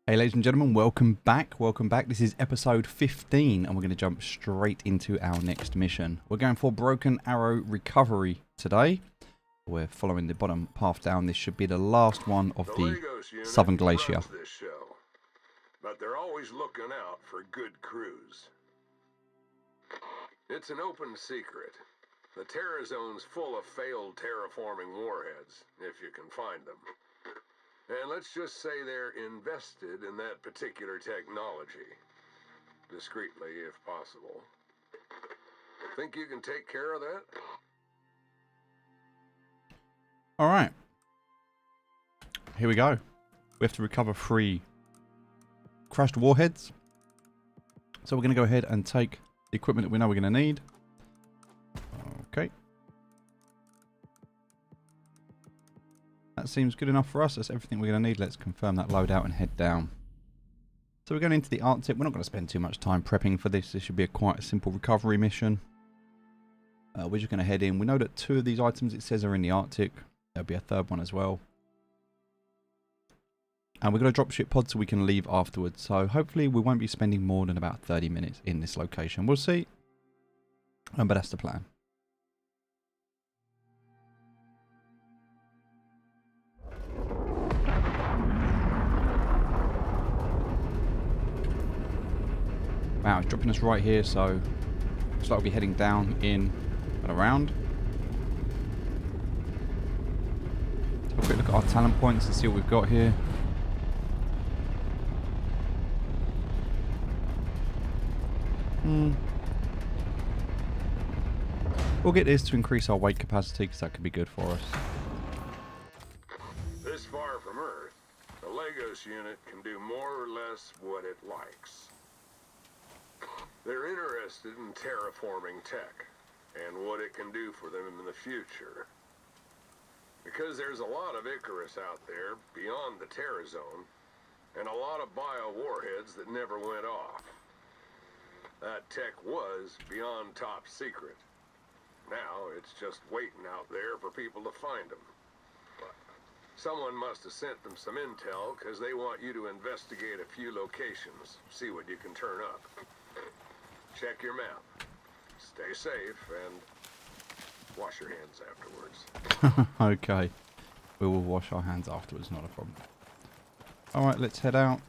Hey ladies and gentlemen, welcome back. This is episode 15 and we're going to jump straight into our next mission. We're going for Broken Arrow Recovery today. We're following the bottom path down. This should be the last one of the Southern Glacier. This show, but they're always looking out for good crews. It's an open secret. The Terra Zone's full of failed terraforming warheads, if you can find them. And let's just say they're invested in that particular technology. Discreetly, if possible. Think you can take care of that? Alright. Here we go. We have to recover 3 crashed warheads. So we're going to go ahead and take the equipment that we know we're going to need. Okay. That seems good enough for us. That's everything we're going to need. Let's confirm that loadout and head down. So we're going into the Arctic. We're not going to spend too much time prepping for this. This should be quite a simple recovery mission. We're just going to head in. We know that 2 of these items it says are in the Arctic. There'll be a 3rd one as well. And we're going to dropship pod so we can leave afterwards. So hopefully we won't be spending more than about 30 minutes in this location. We'll see. But that's the plan. Wow, it's dropping us right here, so looks like we'll be heading down, in, and around. Have a quick look at our talent points and see what we've got here. We'll get this to increase our weight capacity because that could be good for us. This far from Earth, the Lagos unit can do more or less what it likes. They're interested in terraforming tech and what it can do for them in the future. Because there's a lot of Icarus out there beyond the Terra Zone and a lot of bio-warheads that never went off. That tech was beyond top secret. Now it's just waiting out there for people to find them. Someone must have sent them some intel because they want you to investigate a few locations, see what you can turn up. Check your map. Stay safe and wash your hands afterwards. Okay. We will wash our hands afterwards, not a problem. Alright, let's head out.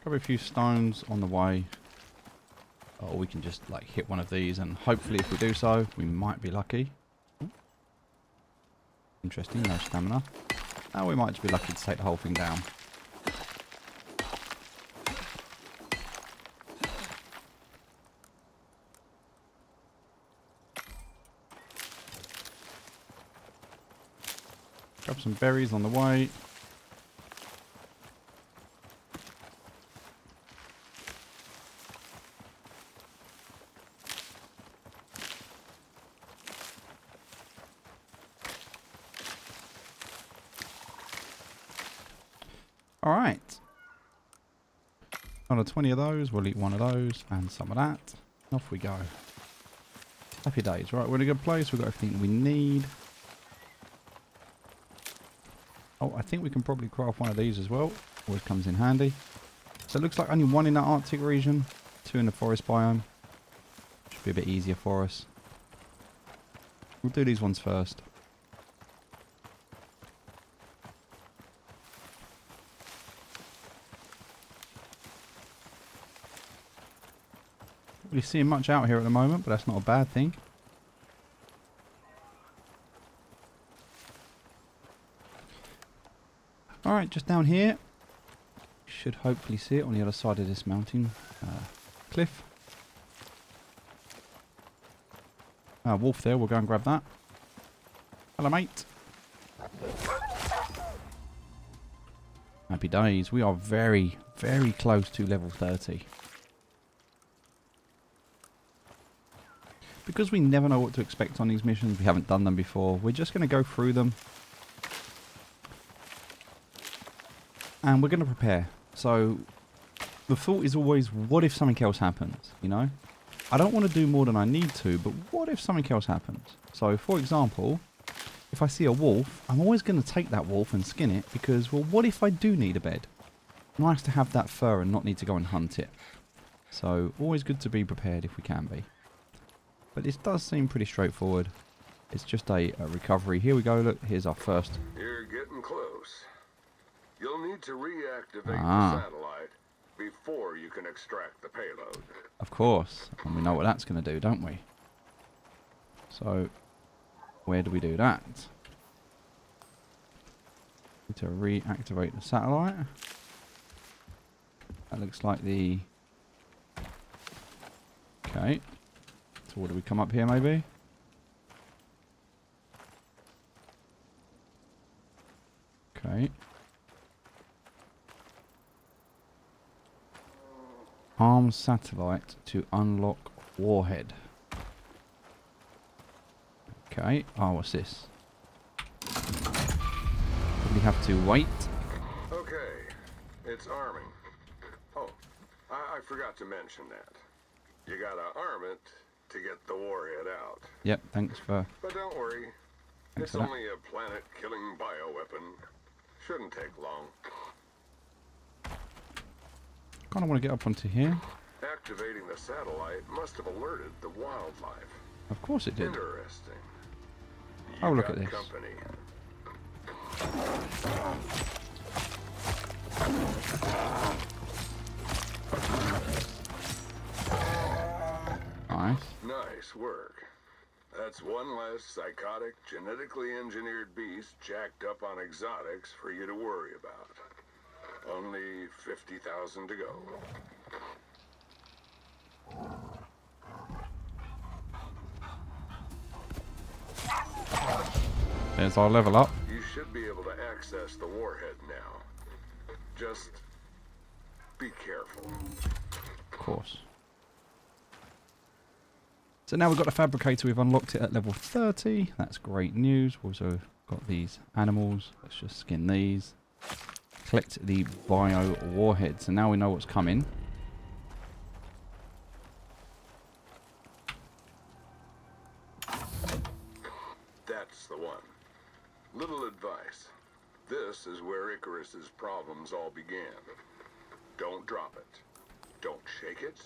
Grab a few stones on the way. Or we can just like hit one of these and hopefully if we do so, we might be lucky. Ooh. Interesting, no stamina. And we might just be lucky to take the whole thing down. Grab some berries on the way. Alright. Another 20 of those. We'll eat one of those and some of that. Off we go. Happy days. Right, we're in a good place. We've got everything we need. Oh, I think we can probably craft one of these as well. Always comes in handy. So it looks like only 1 in that Arctic region. 2 in the forest biome. Should be a bit easier for us. We'll do these ones first. Not really seeing much out here at the moment, but that's not a bad thing. Alright, just down here. Should hopefully see it on the other side of this mountain cliff. Wolf there, we'll go and grab that. Hello, mate. Happy days. We are very, very close to level 30. Because we never know what to expect on these missions, we haven't done them before, we're just going to go through them. And we're going to prepare. So the thought is always, what if something else happens, you know? I don't want to do more than I need to, but what if something else happens? So, for example, if I see a wolf, I'm always going to take that wolf and skin it because, well, what if I do need a bed? Nice to have that fur and not need to go and hunt it. So always good to be prepared if we can be. But this does seem pretty straightforward. It's just a recovery. Here we go, look, here's our first. You're getting close. You'll need to reactivate the Ah. satellite before you can extract the payload. Of course. And we know what that's going to do, don't we? So, where do we do that? Need to reactivate the satellite. That looks like the... Okay. So what do we come up here maybe? Okay. Arm satellite to unlock warhead. Okay. Oh, what's this? We have to wait. Okay, it's arming. Oh, I forgot to mention that. You gotta arm it to get the warhead out. Yep, thanks for... But don't worry, Thanks it's for that. only a planet-killing bioweapon. Shouldn't take long. Kind of want to get up onto here. Activating the satellite must have alerted the wildlife. Of course it did. Interesting. Oh, You look got at this. company. Nice. Nice work. That's one less psychotic, genetically engineered beast jacked up on exotics for you to worry about. Only 50,000 to go. There's our level up. You should be able to access the warhead now. Just be careful. Of course. So now we've got the fabricator. We've unlocked it at level 30. That's great news. We've also got these animals. Let's just skin these. Collect the bio warhead. So now we know what's coming. That's the one. Little advice. This is where Icarus's problems all began. Don't drop it. Don't shake it.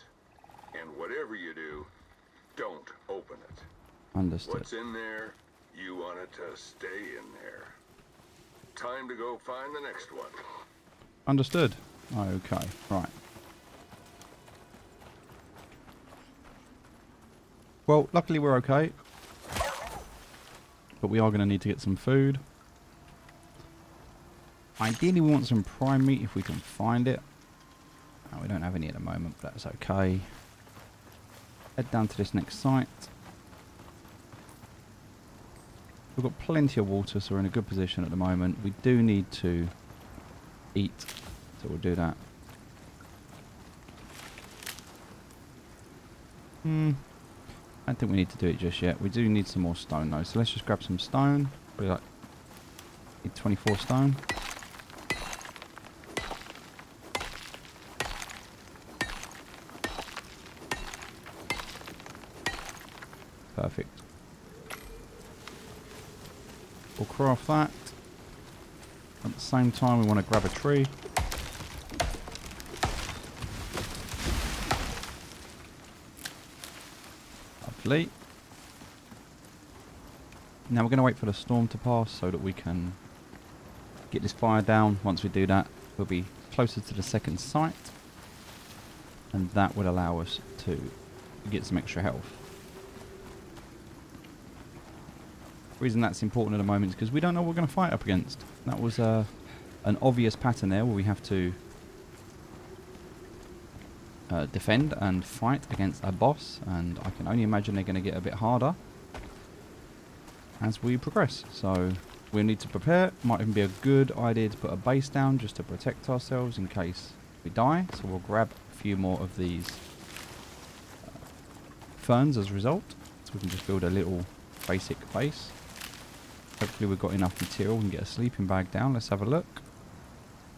And whatever you do, don't open it. Understood. What's in there, you want it to stay in there. Time to go find the next one. Understood. Okay, right. Well, luckily we're okay. But we are going to need to get some food. Ideally we want some prime meat if we can find it. We don't have any at the moment, but that's okay. Head down to this next site. We've got plenty of water, so we're in a good position at the moment. We do need to eat, so we'll do that. I don't think we need to do it just yet. We do need some more stone though, so let's just grab some stone. Probably like need 24 stone. Perfect. We'll craft that. At the same time, we want to grab a tree. Lovely. Now we're going to wait for the storm to pass so that we can get this fire down. Once we do that, we'll be closer to the second site. And that would allow us to get some extra health. The reason that's important at the moment is because we don't know what we're going to fight up against. That was an obvious pattern there where we have to defend and fight against a boss, and I can only imagine they're going to get a bit harder as we progress. So we'll need to prepare. Might even be a good idea to put a base down just to protect ourselves in case we die. So we'll grab a few more of these ferns as a result, so we can just build a little basic base. Hopefully we've got enough material. We can get a sleeping bag down. Let's have a look.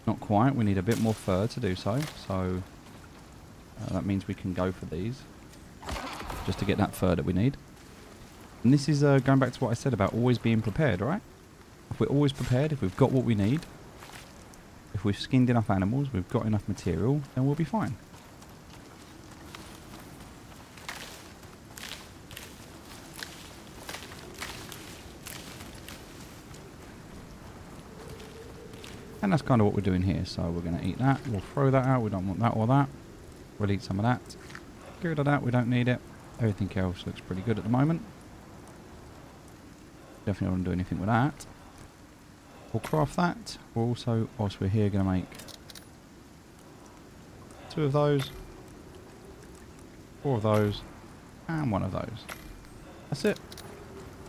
Not quite. We need a bit more fur to do so. So that means we can go for these just to get that fur that we need. And this is going back to what I said about always being prepared, right? If we're always prepared, if we've got what we need, if if we've skinned enough animals, we've got enough material, then we'll be fine. And that's kind of what we're doing here. So we're going to eat that. We'll throw that out. We don't want that or that. We'll eat some of that. Get rid of that. We don't need it. Everything else looks pretty good at the moment. Definitely don't want to do anything with that. We'll craft that. We're also, whilst we're here, going to make 2 of those, 4 of those, and 1 of those. That's it.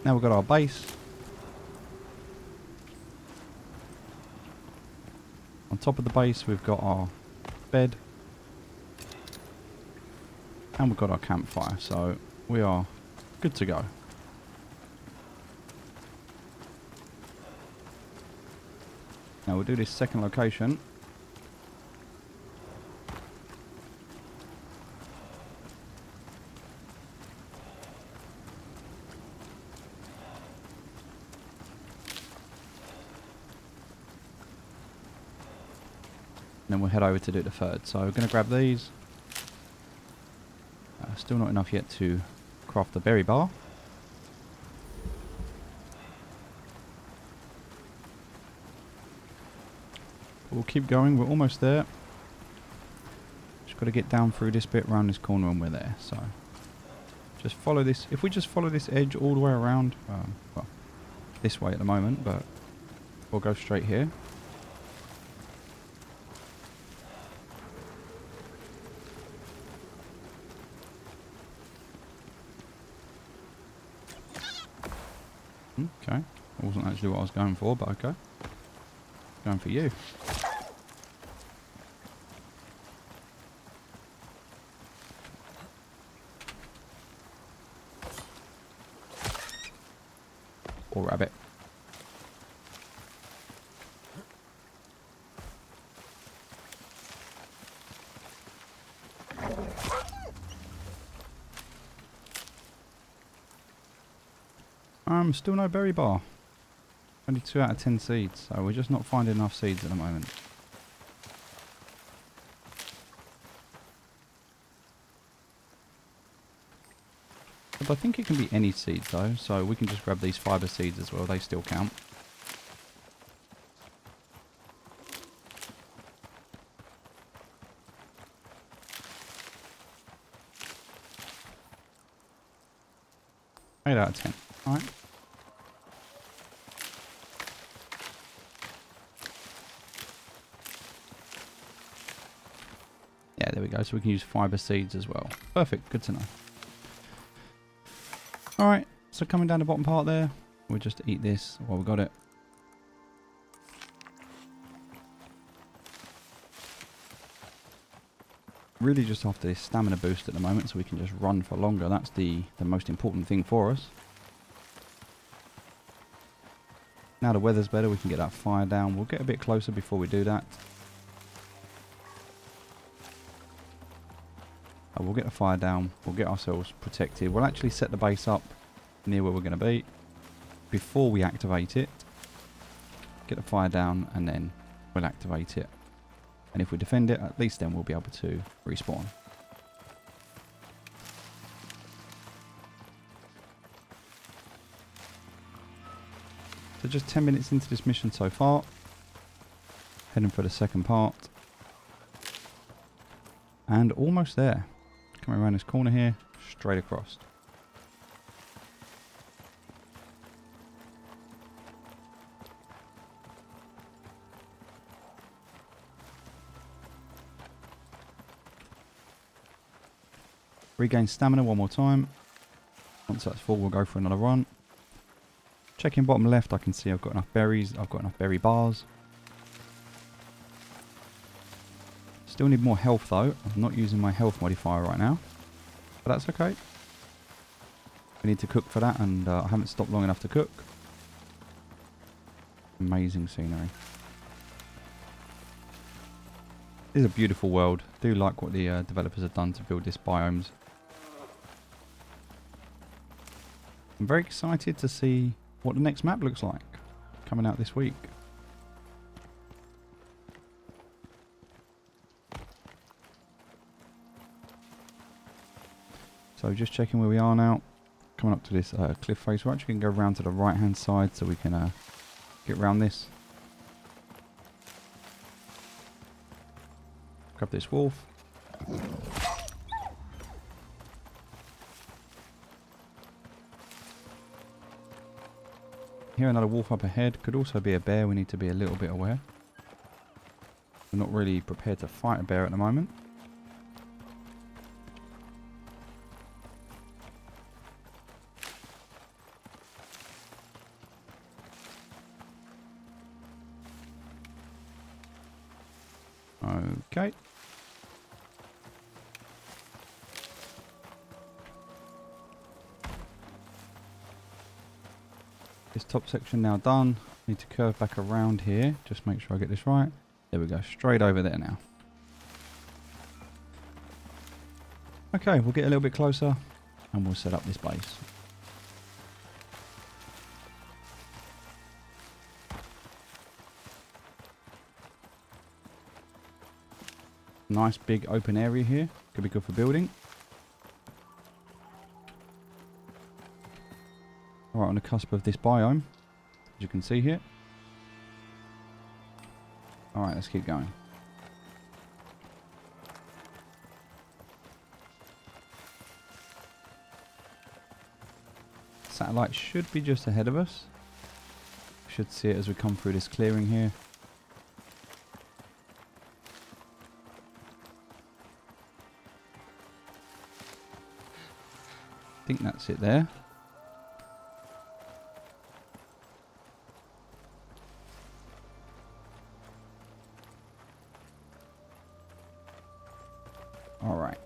Now we've got our base. On top of the base, we've got our bed. And we've got our campfire, so we are good to go. Now we'll do this second location. And then we'll head over to do the third. So we're going to grab these. Still not enough yet to craft the berry bar. But we'll keep going, we're almost there. Just got to get down through this bit, around this corner, and we're there. So just follow this. If we just follow this edge all the way around, well, this way at the moment, but we'll go straight here. Okay, that wasn't actually what I was going for, but okay. Going for you. Or rabbit. Still no berry bar. Only 2 out of 10 seeds, so we're just not finding enough seeds at the moment. But I think it can be any seed though, so we can just grab these fibre seeds as well, they still count. Eight out of 10. Alright. Yeah, there we go. So we can use fibre seeds as well. Perfect. Good to know. Alright. So coming down the bottom part there, we'll just eat this while we got it. Really just after this stamina boost at the moment, so we can just run for longer. That's the most important thing for us. Now the weather's better, we can get that fire down. We'll get a bit closer before we do that. We'll get the fire down, we'll get ourselves protected. We'll actually set the base up near where we're going to be before we activate it. Get the fire down and then we'll activate it. And if we defend it, at least then we'll be able to respawn. So just 10 minutes into this mission so far. Heading for the second part. And almost there. Coming around this corner here, straight across. Regain stamina one more time. Once that's full, we'll go for another run. Checking bottom left, I can see I've got enough berries. I've got enough berry bars. Still need more health though. I'm not using my health modifier right now. But that's okay. We need to cook for that, and I haven't stopped long enough to cook. Amazing scenery. It is a beautiful world. I do like what the developers have done to build this biomes. I'm very excited to see what the next map looks like coming out this week. So just checking where we are now. Coming up to this cliff face. We're actually going to go around to the right hand side so we can get around this. Grab this wolf. Here another wolf up ahead. Could also be a bear. We need to be a little bit aware. We're not really prepared to fight a bear at the moment. Okay. This top section now done. Need to curve back around here. Just make sure I get this right. There we go. Straight over there now. Okay, we'll get a little bit closer and we'll set up this base. Nice big open area here. Could be good for building. Right on the cusp of this biome, as you can see here. Alright, let's keep going. Satellite should be just ahead of us. Should see it as we come through this clearing here. I think that's it there. All right.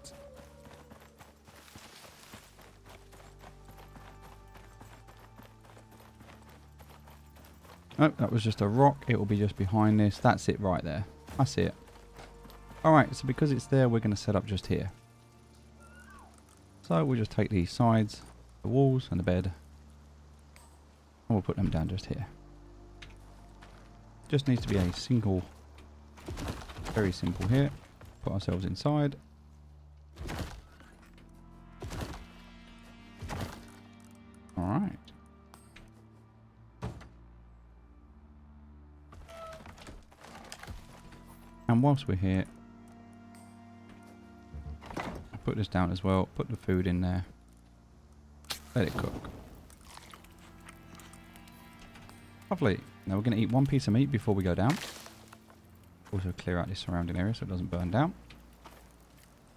Oh, that was just a rock. It will be just behind this. That's it right there. I see it. All right, so because it's there, we're going to set up just here. So we'll just take these sides, the walls and the bed, and we'll put them down just here. Just needs to be a single, very simple here. Put ourselves inside. All right. And whilst we're here, put this down as well, put the food in there, let it cook. Lovely. Now we're going to eat one piece of meat before we go down. Also clear out this surrounding area so it doesn't burn down.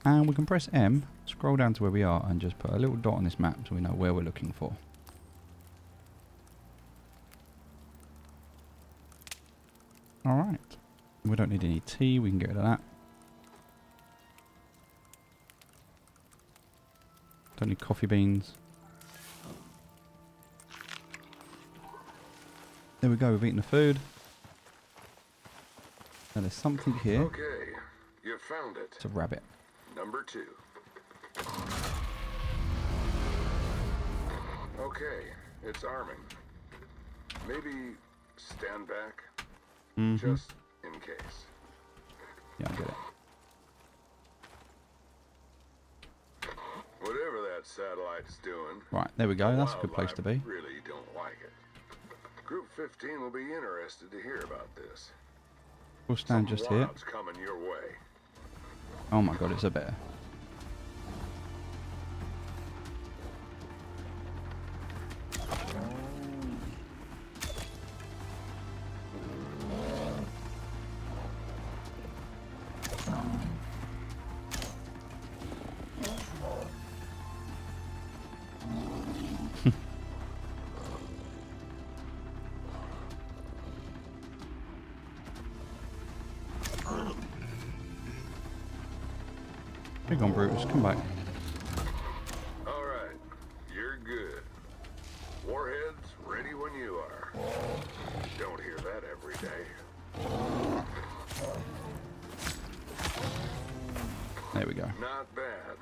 And we can press M, scroll down to where we are and just put a little dot on this map so we know where we're looking for. Alright. We don't need any tea, we can get rid of that. Don't need coffee beans. There we go, we've eaten the food. Now there's something here. Okay, you found it. It's a rabbit. Number 2. Okay, it's arming. Maybe stand back, just in case. Yeah, I get it. Whatever that satellite's doing. Right, there we go. That's a good place to be. Really don't like it. Group 15 will be interested to hear about this. We'll stand just here. Something coming your way. Oh my god, it's a bear. Big on Brutus, come back. Alright, you're good. Warheads ready when you are. Don't hear that every day. There we go. Not bad.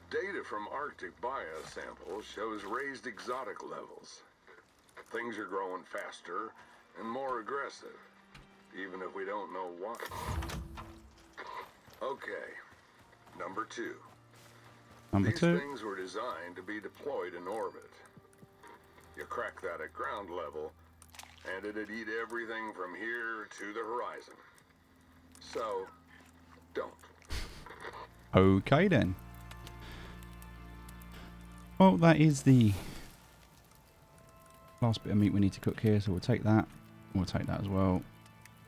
Data from Arctic biosamples shows raised exotic levels. Things are growing faster and more aggressive, even if we don't know why. Okay, number 2. Number These 2. things were designed to be deployed in orbit. You crack that at ground level, and it'd eat everything from here to the horizon. So, don't. Okay then. Well, that is the last bit of meat we need to cook here, so we'll take that. We'll take that as well.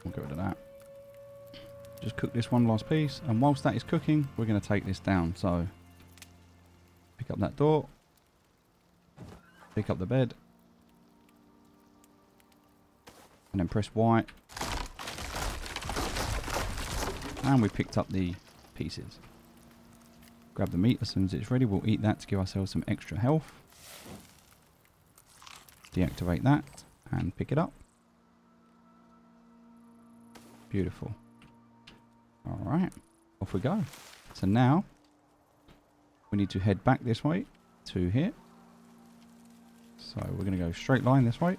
We'll get rid of that. Just cook this one last piece, and whilst that is cooking, we're going to take this down. So, pick up that door. Pick up the bed. And then press Y. And we picked up the pieces. Grab the meat as soon as it's ready. We'll eat that to give ourselves some extra health. Deactivate that and pick it up. Beautiful. Alright, off we go. So now we need to head back this way to here. So we're going to go straight line this way.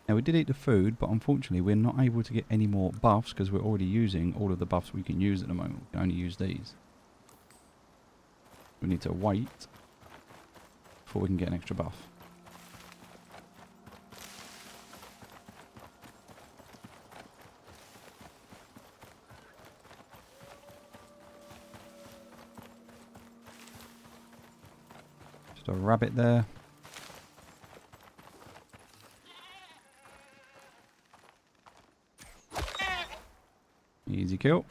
Now we did eat the food, but unfortunately we're not able to get any more buffs because we're already using all of the buffs we can use at the moment. We can only use these. We need to wait before we can get an extra buff. Just a rabbit there. Easy kill.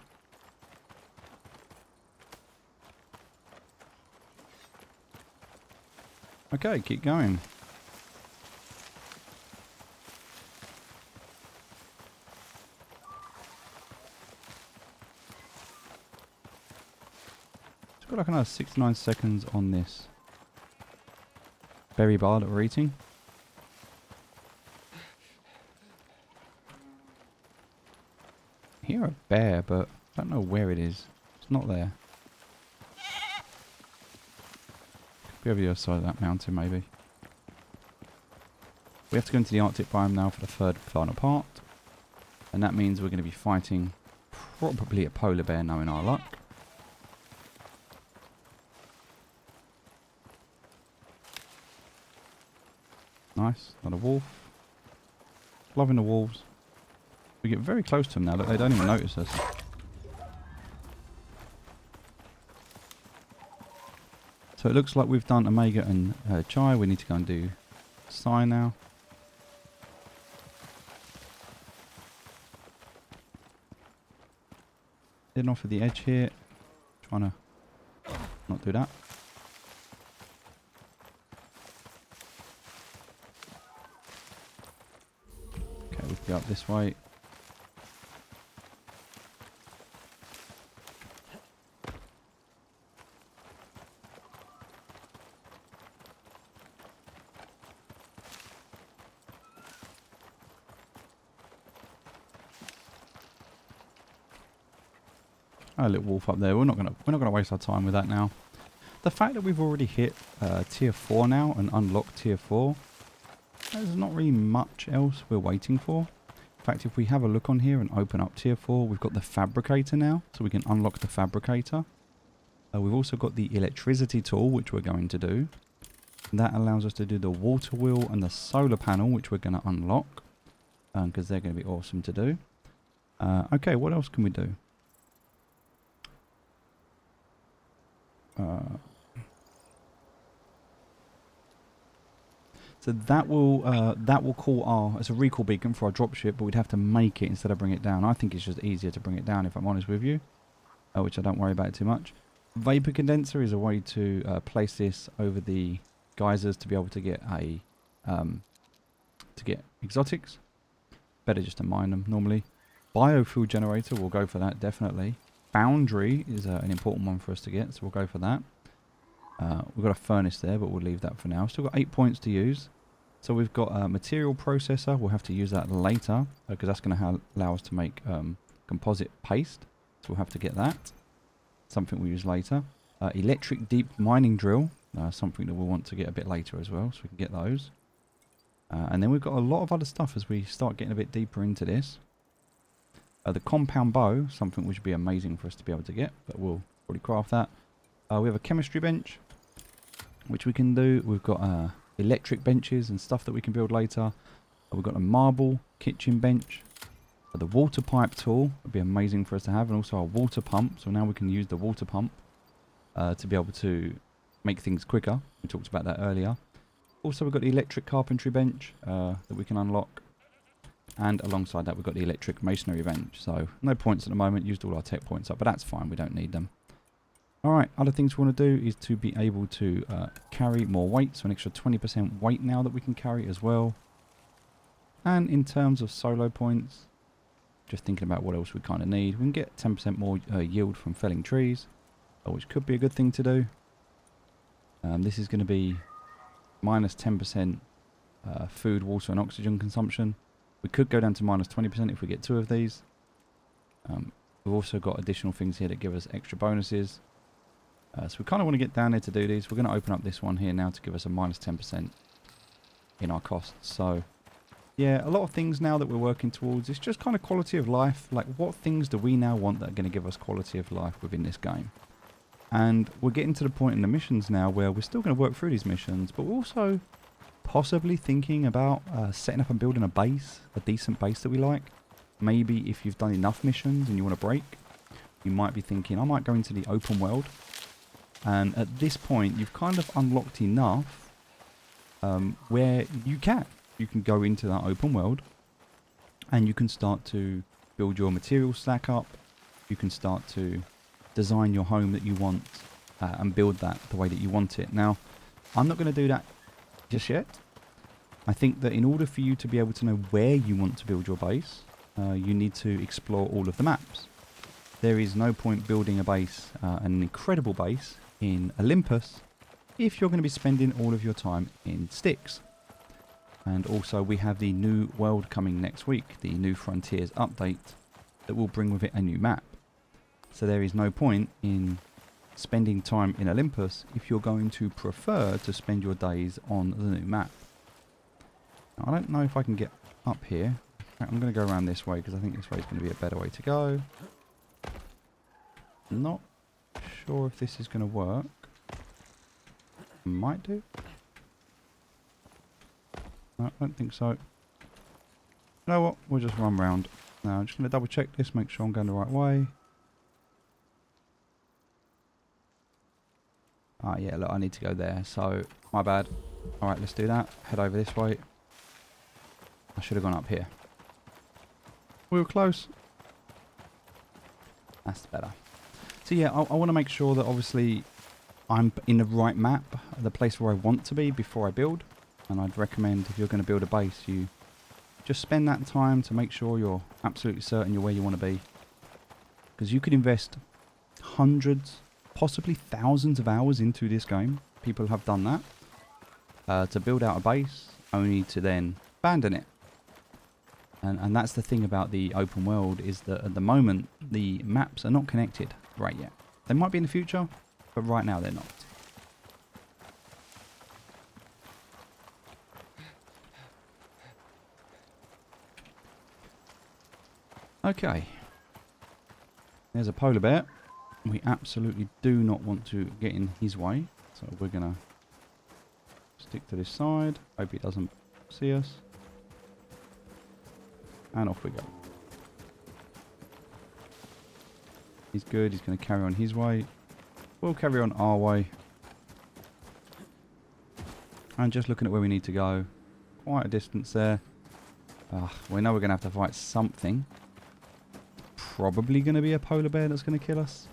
Okay, keep going. It's got like another 69 seconds on this berry bar that we're eating. I hear a bear, but I don't know where it is. It's not there. Could be over the other side of that mountain, maybe. We have to go into the Arctic biome now for the third final part. And that means we're going to be fighting probably a polar bear, knowing our luck. Nice. Not a wolf. Loving the wolves. We get very close to them now. Look, they don't even notice us. So it looks like we've done Omega and Chai. We need to go and do Psi now. Heading off of the edge here. Trying to not do that. Okay, we can go up this way. A little wolf up there. We're not gonna waste our time with that now. The fact that we've already hit tier 4 now and unlocked tier 4, there's not really much else we're waiting for. In fact, if we have a look on here and open up tier 4, we've got the fabricator now, so we can unlock the fabricator. We've also got the electricity tool, which we're going to do. That allows us to do the water wheel and the solar panel, which we're going to unlock, because they're going to be awesome to do. Okay, what else can we do? So that will call our, it's a recall beacon for our dropship, but we'd have to make it instead of bring it down. I think it's just easier to bring it down, if I'm honest with you, which I don't worry about too much. Vapor condenser is a way to place this over the geysers to be able to get a exotics. Better just to mine them normally. Biofuel generator, we'll go for that definitely. Foundry is an important one for us to get, so we'll go for that. We've got a furnace there, but we'll leave that for now. Still got 8 points to use. So we've got a material processor. We'll have to use that later, because that's going to allow us to make composite paste. So we'll have to get that. Something we'll use later. Electric deep mining drill. Something that we'll want to get a bit later as well, so we can get those. And then we've got a lot of other stuff as we start getting a bit deeper into this. The compound bow, something which would be amazing for us to be able to get, but we'll probably craft that. We have a chemistry bench, which we can do. We've got electric benches and stuff that we can build later. We've got a marble kitchen bench. The water pipe tool would be amazing for us to have, and also a water pump. So now we can use the water pump to be able to make things quicker. We talked about that earlier. Also, we've got the electric carpentry bench that we can unlock. And alongside that, we've got the electric masonry bench. So no points at the moment. Used all our tech points up, but that's fine. We don't need them. Alright, other things we want to do is to be able to carry more weight. So an extra 20% weight now that we can carry as well. And in terms of solo points, just thinking about what else we kind of need. We can get 10% more yield from felling trees, which could be a good thing to do. This is going to be minus 10% food, water and oxygen consumption. We could go down to minus 20% if we get 2 of these. We've also got additional things here that give us extra bonuses. So we kind of want to get down there to do these. We're going to open up this one here now to give us a minus 10% in our costs. So yeah, a lot of things now that we're working towards. It's just kind of quality of life. Like, what things do we now want that are going to give us quality of life within this game? And we're getting to the point in the missions now where we're still going to work through these missions, but we're also possibly thinking about setting up and building a base, a decent base that we like. Maybe if you've done enough missions and you want to break, you might be thinking, I might go into the open world. And at this point, you've kind of unlocked enough where you can go into that open world and you can start to build your material stack up. You can start to design your home that you want and build that the way that you want it. Now, I'm not going to do that just yet. I think that in order for you to be able to know where you want to build your base, you need to explore all of the maps. There is no point building a base, an incredible base in Olympus, if you're going to be spending all of your time in Styx. And also we have the new world coming next week, the New Frontiers update, that will bring with it a new map. So there is no point in spending time in Olympus if you're going to prefer to spend your days on the new map. Now, I don't know if I can get up here. I'm going to go around this way because I think this way is going to be a better way to go. Not sure if this is going to work. Might do. No, I don't think so. You know what? We'll just run round. Now, I'm just going to double check this, make sure I'm going the right way. Ah, yeah, look, I need to go there, so my bad. Alright, let's do that. Head over this way. I should have gone up here. We were close. That's better. So yeah, I want to make sure that obviously I'm in the right map, the place where I want to be before I build. And I'd recommend if you're going to build a base, you just spend that time to make sure you're absolutely certain you're where you want to be. Because you could invest hundreds, possibly thousands of hours into this game. People have done that. To build out a base, only to then abandon it. And that's the thing about the open world, is that at the moment, the maps are not connected right yet. They might be in the future, but right now they're not. Okay. There's a polar bear. We absolutely do not want to get in his way. So we're going to stick to this side. Hope he doesn't see us. And off we go. He's good. He's going to carry on his way. We'll carry on our way. And just looking at where we need to go. Quite a distance there. We know we're going to have to fight something. Probably going to be a polar bear that's going to kill us.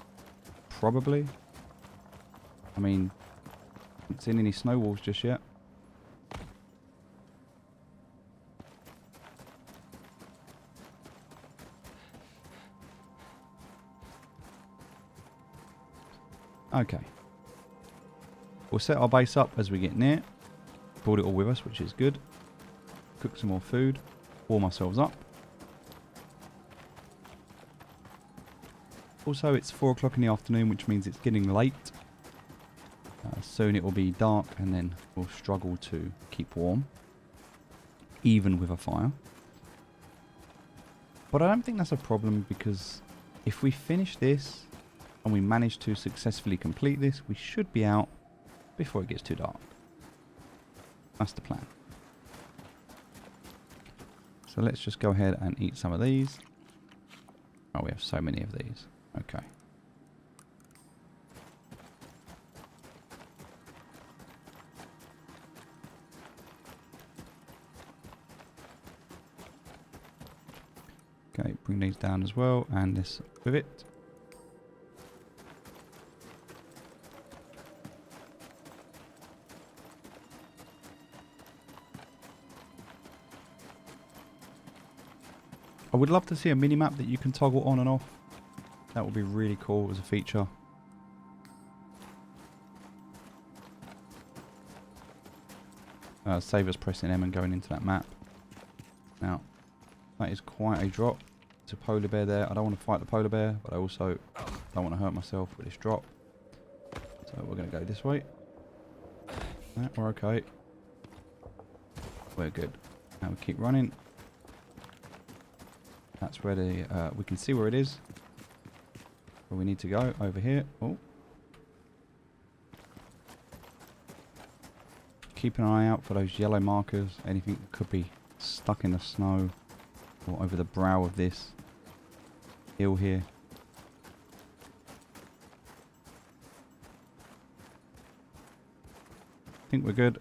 Probably. I mean, I haven't seen any snow wolves just yet. Okay. We'll set our base up as we get near. Brought it all with us, which is good. Cook some more food. Warm ourselves up. Also, it's 4 o'clock in the afternoon, which means it's getting late. Soon it will be dark, and then we'll struggle to keep warm, even with a fire. But I don't think that's a problem, because if we finish this and we manage to successfully complete this, we should be out before it gets too dark. That's the plan. So let's just go ahead and eat some of these. Oh, we have so many of these. Okay. Okay, bring these down as well, and this with it. I would love to see a mini-map that you can toggle on and off. That would be really cool as a feature. Save us pressing M and going into that map. Now, that is quite a drop. It's a polar bear there. I don't want to fight the polar bear, but I also don't want to hurt myself with this drop. So we're going to go this way. Right, we're okay. We're good. Now we keep running. That's where the we can see where it is. Where we need to go, over here. Oh. Keep an eye out for those yellow markers. Anything that could be stuck in the snow or over the brow of this hill here. I think we're good.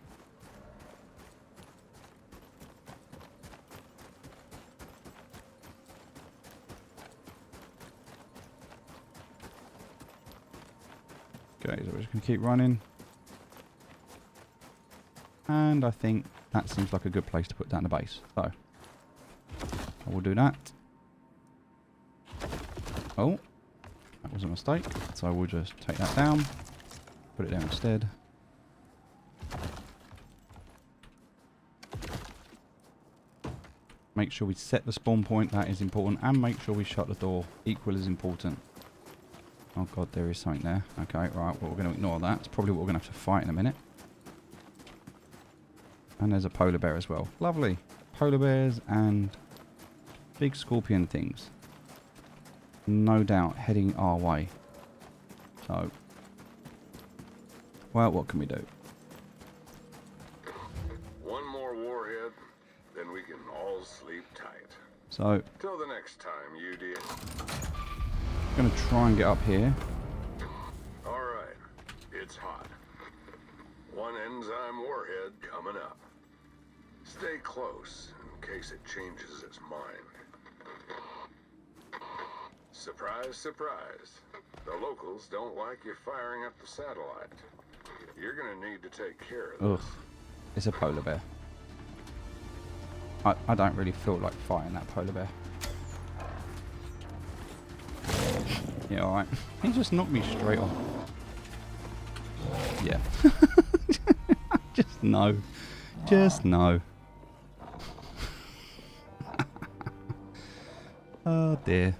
Okay, so we're just going to keep running. And I think that seems like a good place to put down the base. So, I will do that. Oh, that was a mistake. So I will just take that down. Put it there instead. Make sure we set the spawn point, that is important. And make sure we shut the door, equal as important. Oh god, there is something there. Okay, right, well, we're going to ignore that. It's probably what we're going to have to fight in a minute. And there's a polar bear as well. Lovely. Polar bears and big scorpion things. No doubt heading our way. So, well, what can we do? One more warhead, then we can all sleep tight. So, Till the next time, UD. I'm going to try and get up here. Alright, it's hot. One enzyme warhead coming up. Stay close in case it changes its mind. Surprise, surprise. The locals don't like you firing up the satellite. You're gonna need to take care of this. Ugh, it's a polar bear. I don't really feel like fighting that polar bear. Yeah, alright. He just knocked me straight off. Yeah. Just no. Just no. Oh dear.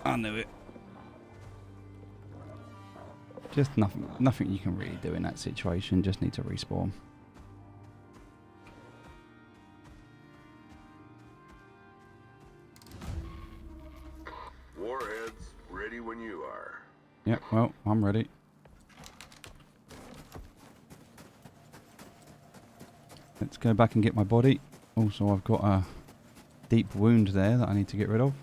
I knew it. Just nothing you can really do in that situation. Just need to respawn. Warheads ready when you are. Yep, well, I'm ready. Let's go back and get my body. Also, I've got a deep wound there that I need to get rid of.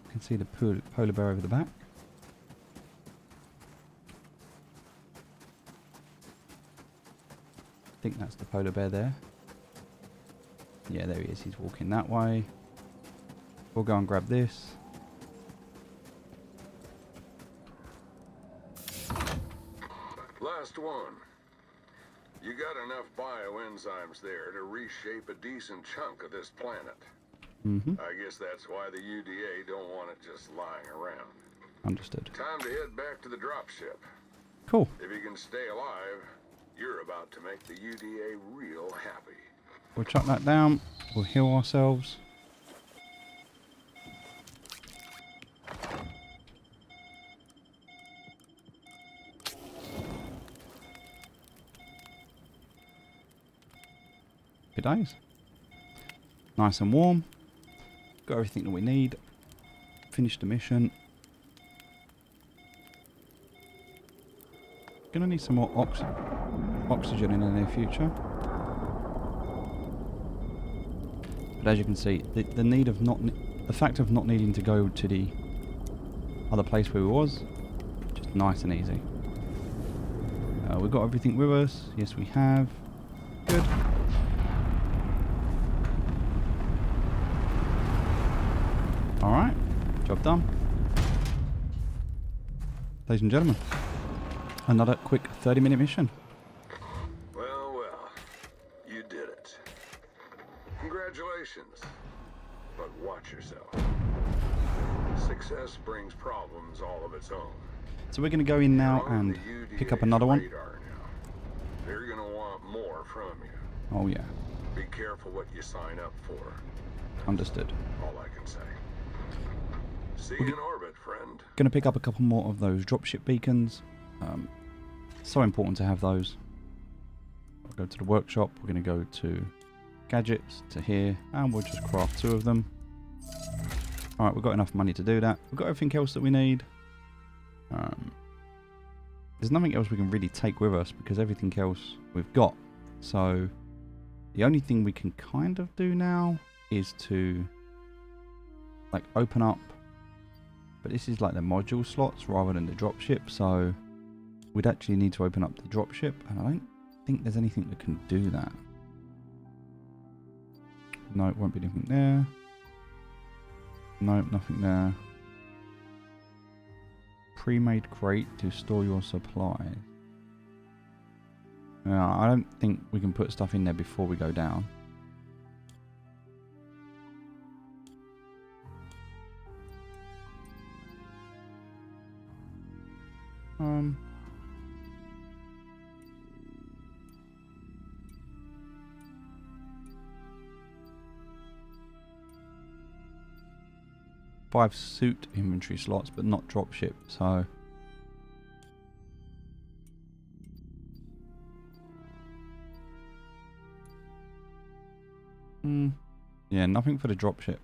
You can see the polar bear over the back. I think that's the polar bear there. Yeah, there he is. He's walking that way. We'll go and grab this. Last one. You got enough bioenzymes there to reshape a decent chunk of this planet. I guess that's why the UDA don't want it just lying around. Understood. Time to head back to the dropship. Cool. If you can stay alive, you're about to make the UDA real happy. We'll chuck that down. We'll heal ourselves. Happy days. Nice and warm. Got everything that we need. Finished the mission. Gonna need some more oxygen in the near future. But as you can see, the need of the fact of not needing to go to the other place where we was, just nice and easy. We've got everything with us. Yes, we have. Good. Alright, job done. Ladies and gentlemen, another quick 30-minute mission. Well, you did it. Congratulations. But watch yourself. Success brings problems all of its own. So we're going to go in now and pick up another one. They're going to want more from you. Oh yeah. Be careful what you sign up for. Understood. All I can say. See you in orbit, friend. Going to pick up a couple more of those dropship beacons. So important to have those. We'll go to the workshop. We're going to go to gadgets, to here, and we'll just craft 2 of them. Alright, we've got enough money to do that. We've got everything else that we need. There's nothing else we can really take with us because everything else we've got. So the only thing we can kind of do now is to like open up, but this is like the module slots rather than the dropship, so we'd actually need to open up the dropship, and I don't think there's anything that can do that. No, it won't be anything there. No, nothing there. Pre-made crate to store your supplies. I don't think we can put stuff in there before we go down. Five suit inventory slots, but not dropship, so yeah, nothing for the dropship.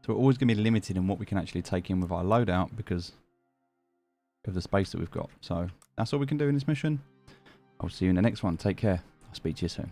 So we're always going to be limited in what we can actually take in with our loadout because of the space that we've got. So that's all we can do in this mission. I'll see you in the next one. Take care. I'll speak to you soon.